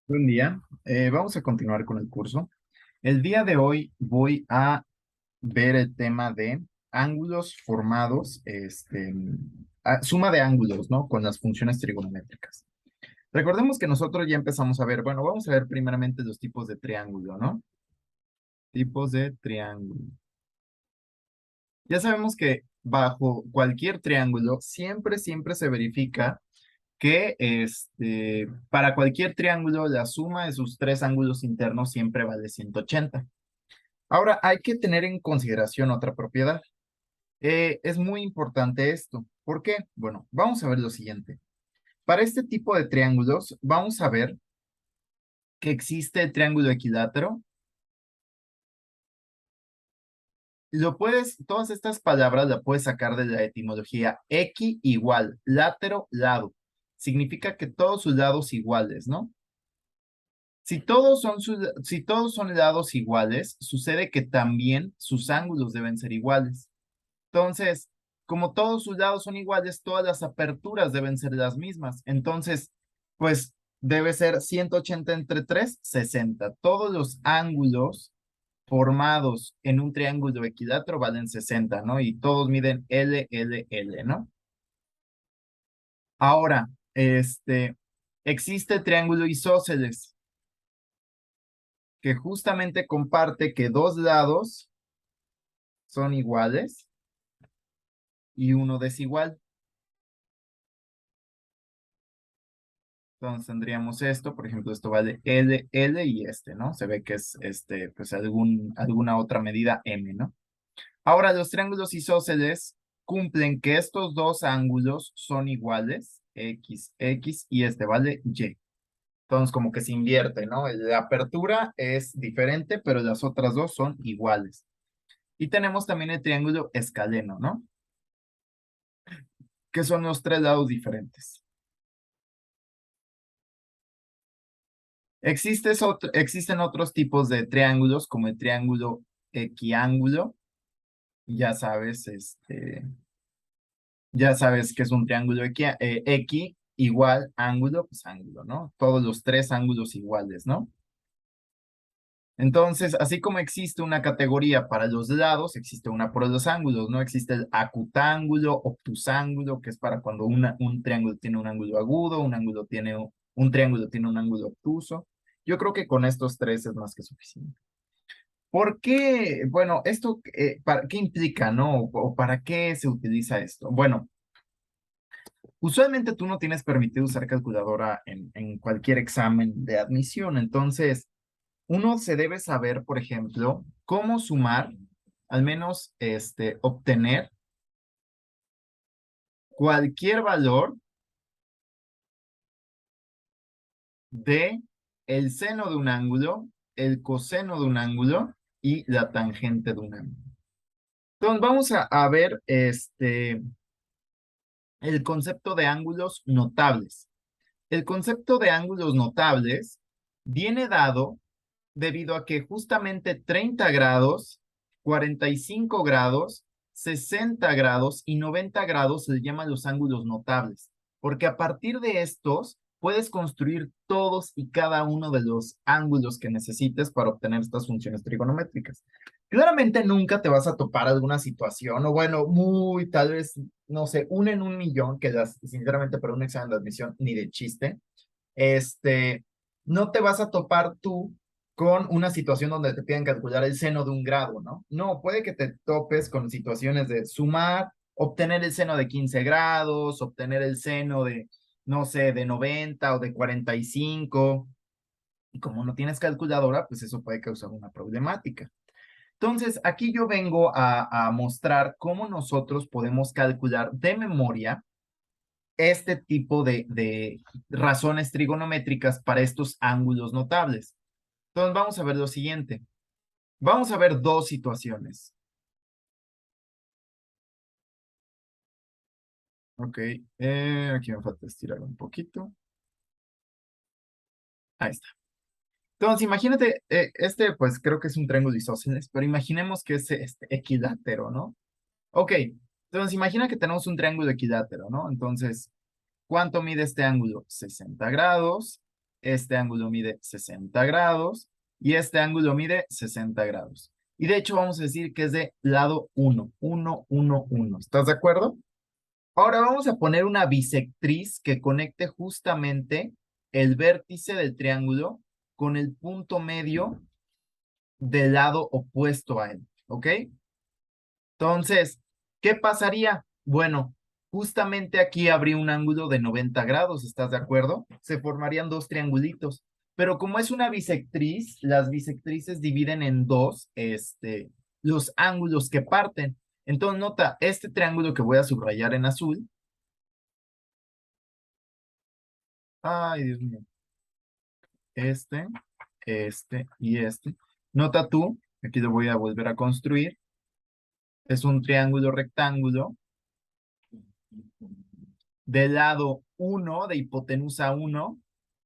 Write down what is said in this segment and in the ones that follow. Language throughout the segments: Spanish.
Buen día. Vamos a continuar con el curso. El día de hoy voy a ver el tema de ángulos formados, suma de ángulos, ¿no? Con las funciones trigonométricas. Recordemos que nosotros ya empezamos a ver, bueno, vamos a ver primeramente los tipos de triángulo, ¿no? Tipos de triángulo. Ya sabemos que bajo cualquier triángulo siempre se verifica que para cualquier triángulo la suma de sus tres ángulos internos siempre vale 180. Ahora, hay que tener en consideración otra propiedad. Es muy importante esto. ¿Por qué? Bueno, vamos a ver lo siguiente. Para este tipo de triángulos, vamos a ver que existe el triángulo equilátero. Todas estas palabras las puedes sacar de la etimología equi igual, látero, lado. Significa que todos sus lados iguales, ¿no? Si todos son lados iguales, sucede que también sus ángulos deben ser iguales. Entonces, como todos sus lados son iguales, todas las aperturas deben ser las mismas. Entonces, pues debe ser 180 entre 3, 60. Todos los ángulos formados en un triángulo equilátero valen 60, ¿no? Y todos miden L, L, L, ¿no? Ahora, existe el triángulo isósceles, que justamente comparte que dos lados son iguales y uno desigual. Entonces tendríamos esto, por ejemplo, esto vale L, L y ¿no? Se ve que es pues alguna otra medida M, ¿no? Ahora, los triángulos isósceles cumplen que estos dos ángulos son iguales, X, X, y vale Y. Entonces, como que se invierte, ¿no? La apertura es diferente, pero las otras dos son iguales. Y tenemos también el triángulo escaleno, ¿no? Que son los tres lados diferentes. Existen otros tipos de triángulos, como el triángulo equiángulo. Ya sabes, ya sabes que es un triángulo equi igual ángulo, pues ángulo, ¿no? Todos los tres ángulos iguales, ¿no? Entonces, así como existe una categoría para los lados, existe una para los ángulos, ¿no? Existe el acutángulo, obtusángulo, que es para cuando un triángulo tiene un ángulo agudo, un triángulo tiene un ángulo obtuso. Yo creo que con estos tres es más que suficiente. ¿Por qué? Bueno, esto, ¿qué implica, no? ¿O para qué se utiliza esto? Bueno, usualmente tú no tienes permitido usar calculadora en cualquier examen de admisión, entonces uno se debe saber, por ejemplo, cómo sumar, al menos obtener cualquier valor de el seno de un ángulo, el coseno de un ángulo y la tangente de un ángulo. Entonces vamos a ver el concepto de ángulos notables. El concepto de ángulos notables viene dado debido a que justamente 30 grados, 45 grados, 60 grados y 90 grados se llaman los ángulos notables, porque a partir de estos puedes construir todos y cada uno de los ángulos que necesites para obtener estas funciones trigonométricas. Claramente nunca te vas a topar alguna situación, o bueno, muy tal vez, no sé, una en un millón, que sinceramente para un examen de admisión ni de chiste, este, no te vas a topar tú con una situación donde te pidan calcular el seno de un grado, ¿no? No, puede que te topes con situaciones de sumar, obtener el seno de 15 grados, obtener el seno de, no sé, de 90 o de 45. Y como no tienes calculadora, pues eso puede causar una problemática. Entonces, aquí yo vengo a mostrar cómo nosotros podemos calcular de memoria este tipo de razones trigonométricas para estos ángulos notables. Entonces, vamos a ver lo siguiente. Vamos a ver dos situaciones. Ok, aquí me falta estirar un poquito. Ahí está. Entonces, imagínate, pues creo que es un triángulo isósceles, pero imaginemos que es equilátero, ¿no? Ok, entonces imagina que tenemos un triángulo equilátero, ¿no? Entonces, ¿cuánto mide este ángulo? 60 grados. este ángulo mide 60 grados y este ángulo mide 60 grados. Y de hecho vamos a decir que es de lado 1, 1, 1, 1. ¿Estás de acuerdo? Ahora vamos a poner una bisectriz que conecte justamente el vértice del triángulo con el punto medio del lado opuesto a él, ¿ok? Entonces, ¿qué pasaría? Bueno, justamente aquí habría un ángulo de 90 grados, ¿estás de acuerdo? Se formarían dos triangulitos, pero como es una bisectriz, las bisectrices dividen en dos, los ángulos que parten. Entonces, nota, este triángulo que voy a subrayar en azul. Ay, Dios mío. Este, este y este. Nota tú, aquí lo voy a volver a construir. Es un triángulo rectángulo. Del lado 1, de hipotenusa 1,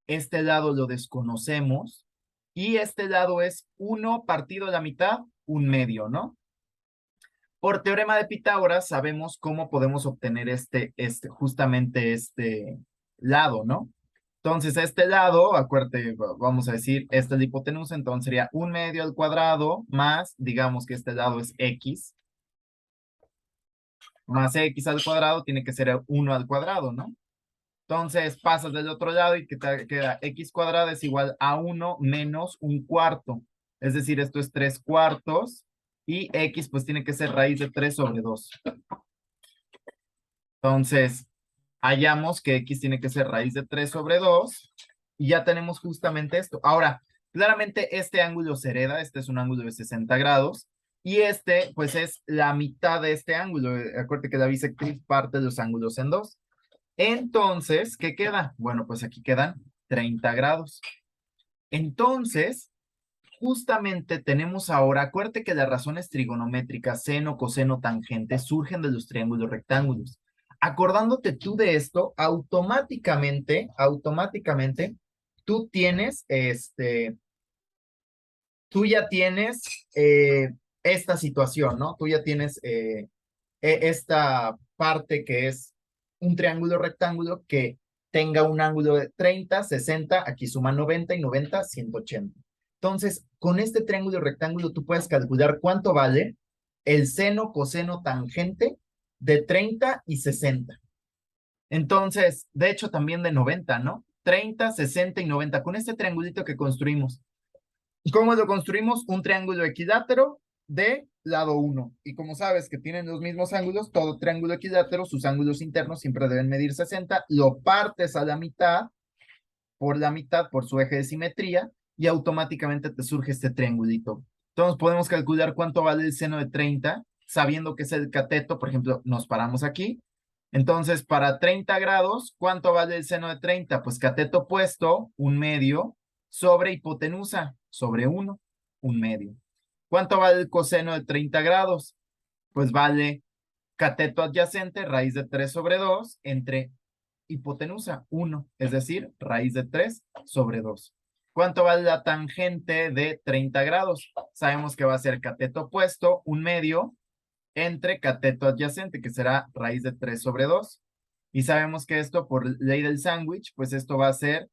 este lado lo desconocemos. Y este lado es 1 partido a la mitad, un medio, ¿no? Por teorema de Pitágoras sabemos cómo podemos obtener justamente este lado, ¿no? Entonces, este lado, acuérdate, vamos a decir, esta es la hipotenusa, entonces sería un medio al cuadrado más, digamos que este lado es x, más x al cuadrado tiene que ser 1 al cuadrado, ¿no? Entonces, pasas del otro lado y queda x cuadrado es igual a 1 menos un cuarto. Es decir, esto es 3 cuartos y x pues tiene que ser raíz de 3 sobre 2. Entonces, hallamos que x tiene que ser raíz de 3 sobre 2 y ya tenemos justamente esto. Ahora, claramente este ángulo se hereda, este es un ángulo de 60 grados y este pues es la mitad de este ángulo. Acuérdate que la bisectriz parte los ángulos en dos. Entonces, ¿qué queda? Bueno, pues aquí quedan 30 grados. Entonces, justamente tenemos ahora, acuérdate que las razones trigonométricas, seno, coseno, tangente, surgen de los triángulos rectángulos. Acordándote tú de esto, automáticamente, tú tienes, tú ya tienes esta situación, ¿no? Tú ya tienes esta parte que es un triángulo rectángulo que tenga un ángulo de 30, 60, aquí suma 90 y 90, 180. Entonces, con este triángulo rectángulo tú puedes calcular cuánto vale el seno, coseno, tangente de 30 y 60. Entonces, de hecho también de 90, ¿no? 30, 60 y 90, con este triangulito que construimos. ¿Cómo lo construimos? Un triángulo equilátero de lado 1. Y como sabes que tienen los mismos ángulos, todo triángulo equilátero, sus ángulos internos siempre deben medir 60. Lo partes a la mitad por su eje de simetría, y automáticamente te surge este triangulito. Entonces podemos calcular cuánto vale el seno de 30, sabiendo que es el cateto. Por ejemplo, nos paramos aquí. Entonces, para 30 grados, ¿cuánto vale el seno de 30? Pues cateto opuesto, un medio, sobre hipotenusa, sobre 1, un medio. ¿Cuánto vale el coseno de 30 grados? Pues vale cateto adyacente, raíz de 3 sobre 2, entre hipotenusa, 1, es decir, raíz de 3 sobre 2. ¿Cuánto vale la tangente de 30 grados? Sabemos que va a ser cateto opuesto, un medio, entre cateto adyacente, que será raíz de 3 sobre 2. Y sabemos que esto, por ley del sándwich, pues esto va a ser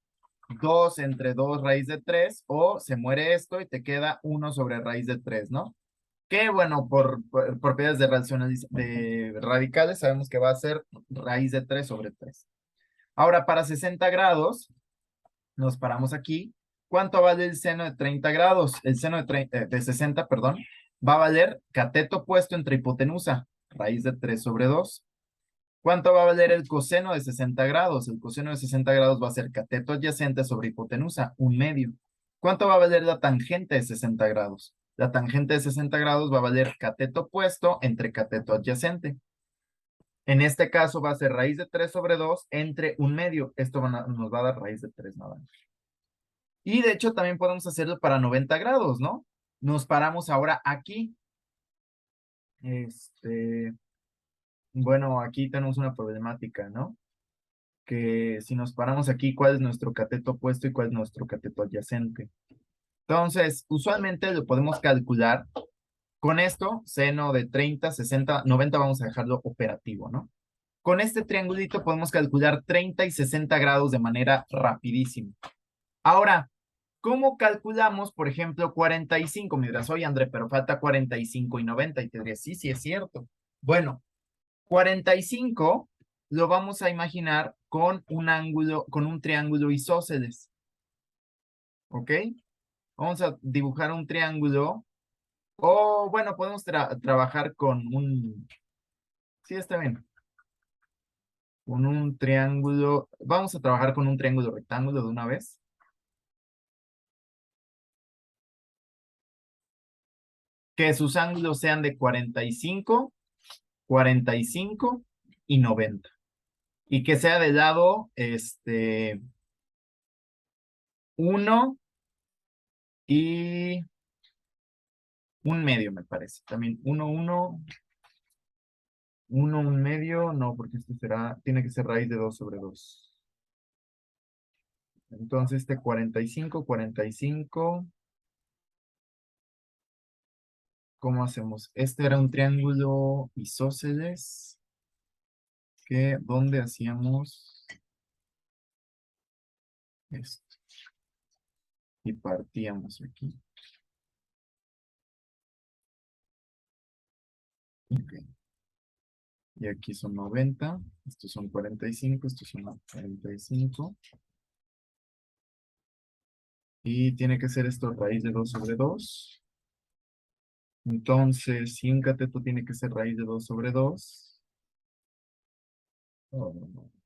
2 entre 2 raíz de 3, o se muere esto y te queda 1 sobre raíz de 3, ¿no? Que bueno, por propiedades de radicales, sabemos que va a ser raíz de 3 sobre 3. Ahora, para 60 grados, nos paramos aquí. ¿Cuánto vale el seno de 30 grados? El seno de 60, perdón, va a valer cateto opuesto entre hipotenusa, raíz de 3 sobre 2. ¿Cuánto va a valer el coseno de 60 grados? El coseno de 60 grados va a ser cateto adyacente sobre hipotenusa, un medio. ¿Cuánto va a valer la tangente de 60 grados? La tangente de 60 grados va a valer cateto opuesto entre cateto adyacente. En este caso va a ser raíz de 3 sobre 2 entre un medio. Esto nos va a dar raíz de 3 nada más. Y de hecho también podemos hacerlo para 90 grados, ¿no? Nos paramos ahora aquí. Bueno, aquí tenemos una problemática, ¿no? Que si nos paramos aquí, ¿cuál es nuestro cateto opuesto y cuál es nuestro cateto adyacente? Entonces, usualmente lo podemos calcular con esto, seno de 30, 60, 90, vamos a dejarlo operativo, ¿no? Con este triangulito podemos calcular 30 y 60 grados de manera rapidísima. Ahora, ¿cómo calculamos, por ejemplo, 45? Me dirás, oye, André, pero falta 45 y 90. Y te diré, sí, sí es cierto. Bueno, 45 lo vamos a imaginar con un ángulo, con un triángulo isósceles. ¿Ok? Vamos a dibujar un triángulo. O, bueno, podemos trabajar con un... Sí, está bien. Con un triángulo. Vamos a trabajar con un triángulo rectángulo de una vez. Que sus ángulos sean de 45, 45 y 90. Y que sea de lado, 1 y un medio, me parece. También 1, 1, 1, un medio. No, porque esto será, tiene que ser raíz de 2 sobre 2. Entonces, 45, 45. ¿Cómo hacemos? Este era un triángulo isósceles. Que, ¿dónde hacíamos esto? Y partíamos aquí. Ok. Y aquí son 90, estos son 45, estos son 45. Y tiene que ser esto raíz de 2 sobre 2. Entonces, si un cateto tiene que ser raíz de 2 sobre 2. Oh, no, no.